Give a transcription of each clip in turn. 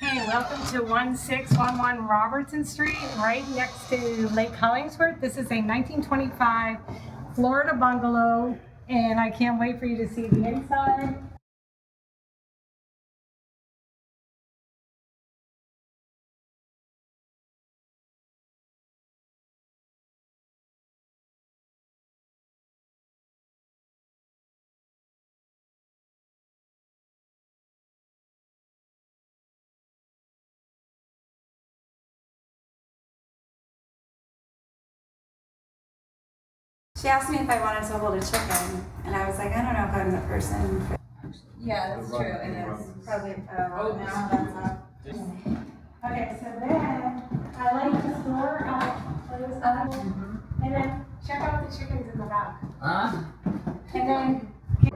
Hey, welcome to 1611 Robertson Street, right next to Lake Hollingsworth. This is a 1925 Florida bungalow, and I can't wait for you to see the inside. She asked me if I wanted to hold a chicken, and I was like, I don't know if I'm the person. Yeah, that's true. It is probably. Now that's up. Okay, so then I like to store and then check out the chickens in the back. And then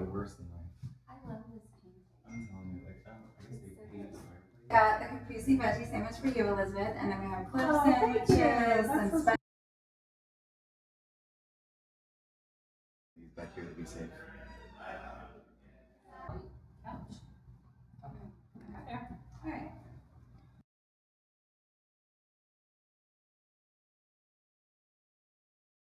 Worse than mine. I love this painting. I'm telling you, like, I guess they painted this fireplace. Got the caprese veggie sandwich for you, Elizabeth, and then we have clip Oh, thank you. sandwiches That's and so Back here to be safe.